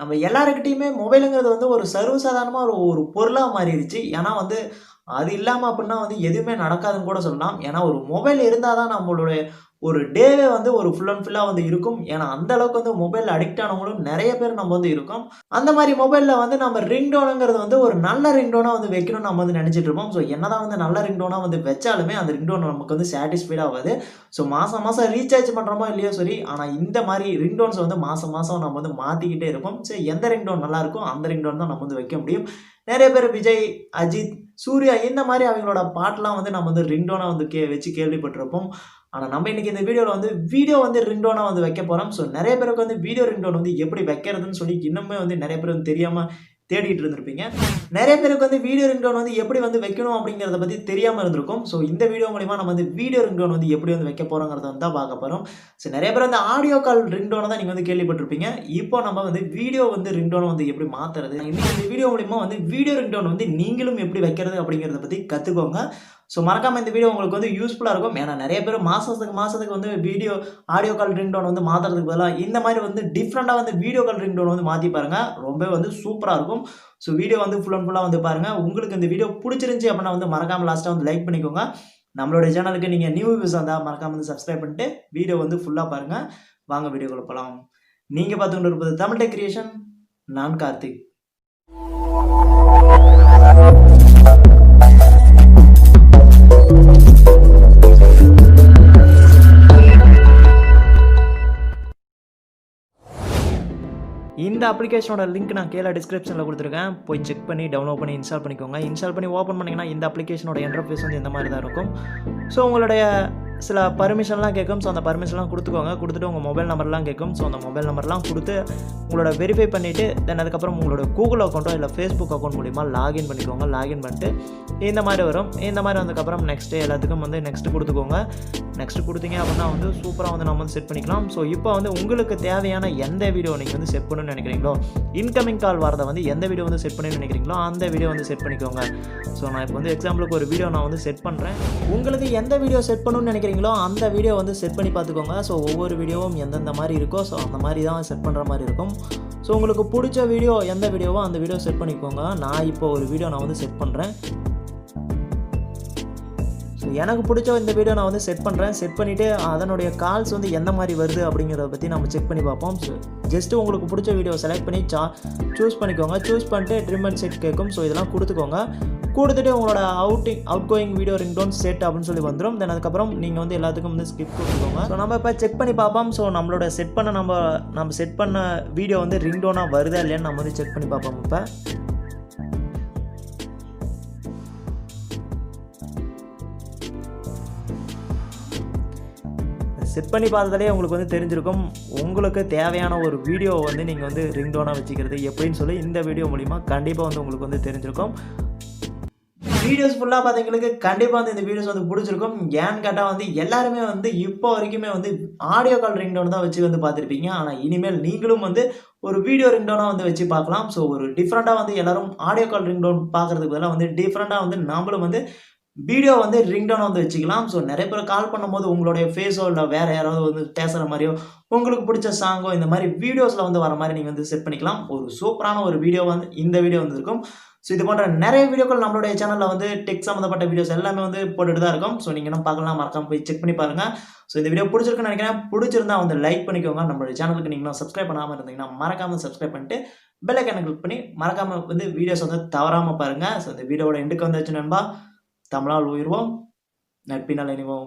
நம்ம எல்லாருக்கிட்டயுமே மொபைலுங்கிறது வந்து ஒரு சர்வசாதாரணமா ஒரு ஒரு பொருளா மாறிருச்சு. ஏன்னா வந்து, அது இல்லாம அப்புட்ன்னா வந்து எதுவுமே நடக்காதுன்னு கூட சொல்லலாம். ஏன்னா ஒரு மொபைல் இருந்தா தான் நம்மளுடைய ஒரு டேவே வந்து ஒரு ஃபுல் அண்ட் ஃபுல்லா வந்து இருக்கும். ஏன்னா அந்த அளவுக்கு வந்து மொபைல் அடிக்ட் ஆனவங்களும் நெறைய பேர் நம்ம வந்து இருக்கோம். அந்த மாரி மொபைல்ல வந்து நம்ம ரிங்டோன்ங்கிறது வந்து ஒரு நல்ல ரிங்டோனா வந்து வைக்கணும்னு நம்ம வந்து நெனச்சிட்டு இருப்போம். ஸோ என்னதான் வந்து நல்ல ரிங்டோனா வந்து வச்சாலுமே, அந்த ரிங்டோன் நமக்கு வந்து சாட்டிஸ்ஃபைட் ஆவாது. ஸோ மாசம் மாசம் ரீசார்ஜ் பண்றோமோ இல்லையோ சரி, ஆனா இந்த மாரி ரிங்டோன்ஸ் வந்து மாசம் மாசம் நம்ம வந்து மாத்திக்கிட்டே இருப்போம். சரி எந்த ரிங்டோன் நல்லா இருக்கோ, அந்த ரிங்டோன் தான் நம்ம வந்து வைக்க முடியும். நெறைய பேர் விஜய், அஜித், சூர்யா இந்த மாரி அவங்களோட பாட்டுலாம் வந்து நம்ம வந்து ரிங்டோனா வந்து வச்சு கேள்விப்பட்டிருப்போம். ஆனா நம்ம இன்னைக்கு இந்த வீடியோல வந்து வீடியோ வந்து ரிங்டோனா வந்து வைக்க போறோம். ஸோ நெறைய பேருக்கு வந்து வீடியோ ரிங்டோன் வந்து எப்படி வைக்கிறதுன்னு சொல்லி இன்னுமே வந்து நெறைய பேர் வந்து தெரியாம தேடிட்டு இருந்திருப்பீங்க. நெறைய பேருக்கு வந்து வீடியோ ரிங்டோன் வந்து எப்படி வந்து வைக்கணும் அப்படிங்கிறத பத்தி தெரியாம இருந்திருக்கும். ஸோ இந்த வீடியோ மூலியமா நம்ம வந்து வீடியோ ரிங்டோன் வந்து எப்படி வந்து வைக்க போறோங்கிறத வந்து தான் பார்க்க போறோம். ஸோ நெறைய பேர் வந்து ஆடியோ கால் ரிங்டோன தான் நீங்க வந்து கேள்விப்பட்டிருப்பீங்க. இப்போ நம்ம வந்து வீடியோ வந்து ரிங்டோன வந்து எப்படி மாத்துறது? இன்னைக்கு இந்த வீடியோ மூலியமா வந்து வீடியோ ரிங்டோன் வந்து நீங்களும் எப்படி வைக்கிறது அப்படிங்கிறத பத்தி கத்துக்கோங்க. ஸோ மறக்காம இந்த வீடியோ உங்களுக்கு வந்து யூஸ்ஃபுல்லா இருக்கும். ஏன்னா நெறைய பேர் மாசத்துக்கு மாசத்துக்கு வந்து ஆடியோ கால் ரிங்டோன் வந்து மாத்துறதுக்கு பதிலா இந்த மாரி வந்து டிஃபரெண்டா வந்து வீடியோ கால் ரிங்டோன் வந்து மாத்தி பாருங்க. ரொம்பவே வந்து சூப்பரா இருக்கும். ஸோ வீடியோ வந்து ஃபுல் அண்ட் ஃபுல்லா வந்து பாருங்க. உங்களுக்கு இந்த வீடியோ புடிச்சிருந்துச்சு அப்படின்னா வந்து மறக்காம லாஸ்ட்டா வந்து லைக் பண்ணிக்கோங்க. நம்மளுடைய சேனலுக்கு நீங்க நியூ வியூவர்ஸா இருந்தா மறக்காம வந்து சப்ஸ்கிரைப் பண்ணிட்டு வீடியோ வந்து ஃபுல்லா பாருங்க. வாங்க வீடியோக்குள்ள போலாம். நீங்க பார்த்துக் கொண்டிருப்பது தமிழ் டெக் கிரியேஷன். நான் கார்த்திக். இந்த அப்ளிகேஷனோட லிங்க் நான் கீழ டிஸ்கிரிப்ஷன்ல குடுத்துருக்கேன். போய் செக் பண்ணி டவுன்லோட் பண்ணி இன்ஸ்டால் பண்ணிக்கோங்க. இன்ஸ்டால் பண்ணி ஓப்பன் பண்ணீங்கன்னா, இந்த அப்ளிகேஷனோட இன்டர்ஃபேஸ் வந்து இந்த மாரி தான் இருக்கும். ஸோ உங்களுடைய சில பர்மிஷன்லாம் கேட்கும். ஸோ அந்த பர்மிஷன்லாம் குடுத்துக்கோங்க. குடுத்துட்டு உங்க மொபைல் நம்பர்லாம் கேட்கும். ஸோ அந்த மொபைல் நம்பர்லாம் குடுத்து உங்களோட வெரிஃபை பண்ணிட்டு, தென் அதுக்கப்புறம் உங்களோட கூகுள் அக்கவுண்டோ இல்ல Facebook அக்கவுண்ட் மூலியமா லாகின் பண்ணிக்கோங்க. லாகின் பண்ணிட்டு இந்த மாரி வரும். இந்த மாரி வந்ததுக்கப்புறம் நெக்ஸ்ட் எல்லாத்துக்கும் வந்து நெக்ஸ்ட் குடுத்துக்கோங்க. நெக்ஸ்ட் குடுத்தீங்க அப்படின்னா வந்து சூப்பரா வந்து நம்ம வந்து செட் பண்ணிக்கலாம். ஸோ இப்போ வந்து உங்களுக்கு தேவையான எந்த வீடியோ நீங்க வந்து செட் பண்ணணும்னு நெனைக்கிறீங்களோ, இன்கமிங் கால் வரத வந்து எந்த வீடியோ வந்து செட் பண்ணணும்னு நெனைக்கிறீங்களோ, அந்த வீடியோ வந்து செட் பண்ணிக்கோங்க. ஸோ நான் இப்போ வந்து எக்ஸாம்பிளுக்கு ஒரு வீடியோ நான் வந்து செட் பண்றேன். உங்களுக்கு எந்த வீடியோ செட் பண்ணணும்னு நெனைக்கிறீங்களோ, அந்த வீடியோ வந்து செட் பண்ணி பார்த்துக்கோங்க. ஸோ ஒவ்வொரு வீடியோவும் எந்தெந்த மாரி இருக்கோ, ஸோ அந்த மாரி தான் செட் பண்ற மாரி இருக்கும். ஸோ உங்களுக்கு புடிச்ச வீடியோ எந்த வீடியோவோ அந்த வீடியோ செட் பண்ணிக்கோங்க. நான் இப்போ ஒரு வீடியோ நான் வந்து செட் பண்றேன். ஸோ எனக்கு பிடிச்ச இந்த வீடியோ நான் வந்து செட் பண்ணுறேன். செட் பண்ணிவிட்டு அதனுடைய கால்ஸ் வந்து எந்த மாதிரி வருது அப்படிங்கிறத பற்றி நம்ம செக் பண்ணி பார்ப்போம். ஸோ ஜஸ்ட்டு உங்களுக்கு பிடிச்ச வீடியோ செலக்ட் பண்ணி சூஸ் பண்ணிக்கோங்க. சூஸ் பண்ணிட்டு ட்ரிம் அண்ட் செட் கேட்கும். ஸோ இதெல்லாம் கொடுத்துக்கோங்க. கொடுத்துட்டு உங்களோட out going video ringtone set அப்படின்னு சொல்லி வந்துடும். தென் அதுக்கப்புறம் நீங்கள் வந்து எல்லாத்துக்கும் வந்து ஸ்கிப் கொடுத்துக்கோங்க. ஸோ நம்ம இப்போ செக் பண்ணி பார்ப்போம். ஸோ நம்மளோட நம்ம செட் பண்ண வீடியோ வந்து ரிங்டோனாக வருதா இல்லையான்னு நம்ம வந்து செக் பண்ணி பார்ப்போம் இப்போ. செட் பண்ணி பார்த்ததாலே உங்களுக்கு வந்து தெரிஞ்சிருக்கும். உங்களுக்கு தேவையான ஒரு வீடியோ வந்து நீங்கள் வந்து ரிங்டோனாக வச்சுக்கிறது எப்படின்னு சொல்லி இந்த வீடியோ மூலிமா கண்டிப்பாக வந்து உங்களுக்கு வந்து தெரிஞ்சிருக்கும். வீடியோஸ் ஃபுல்லாக பார்த்தவங்களுக்கு கண்டிப்பாக வந்து இந்த வீடியோஸ் வந்து பிடிச்சிருக்கும். ஏன்னு கேட்டால் வந்து எல்லாருமே வந்து இப்போ வரைக்குமே வந்து ஆடியோ கால் ரிங்டோன் தான் வச்சு வந்து பார்த்துருப்பீங்க. ஆனால் இனிமேல் நீங்களும் வந்து ஒரு வீடியோ ரிங்டோனாக வந்து வச்சு பார்க்கலாம். ஸோ ஒரு டிஃப்ரெண்ட்டாக வந்து எல்லாரும் ஆடியோ கால் ரிங்டோன் பார்க்குறதுக்கு பதிலாக வந்து டிஃப்ரெண்ட்டாக வந்து நாமளும் வந்து வீடியோ வந்து ரிங்டோன் வந்து வச்சுக்கலாம். ஸோ நெறைய பேர் கால் பண்ணும்போது உங்களுடைய ஃபேஸோ இல்ல வேற யாராவது வந்து பேசுற மாரியோ, உங்களுக்கு பிடிச்ச சாங்கோ இந்த மாரி வீடியோஸ்ல வந்து வர மாரி நீங்க வந்து செட் பண்ணிக்கலாம். ஒரு சூப்பரான ஒரு வீடியோ வந்து இந்த வீடியோ வந்து இருக்கும். ஸோ இது போன்ற நெறைய வீடியோக்கள் நம்மளுடைய சேனல்ல வந்து டெக் சம்மந்தப்பட்ட வீடியோஸ் எல்லாமே வந்து போட்டுட்டு தான் இருக்கோம். ஸோ நீங்க இன்னும் பார்க்கலாம் மறக்காம போய் செக் பண்ணி பாருங்க. ஸோ இந்த வீடியோ பிடிச்சிருக்குன்னு நெனைக்கிறேன். பிடிச்சிருந்தா வந்து லைக் பண்ணிக்கோங்க. நம்மளுடைய சேனலுக்கு நீங்க இன்னும் சப்ஸ்கிரைப் பண்ணாம இருந்தீங்கன்னா மறக்காம சப்ஸ்கிரைப் பண்ணிட்டு பெல் ஐகானை கிளிக் பண்ணி மறக்காம வந்து வீடியோஸ் வந்து தவறாம பாருங்க. ஸோ இந்த வீடியோவோட எண்டுக்கு வந்தாச்சு நண்பா. தமிழால் உயர்வோம், நட்பினால் இணைவோம்.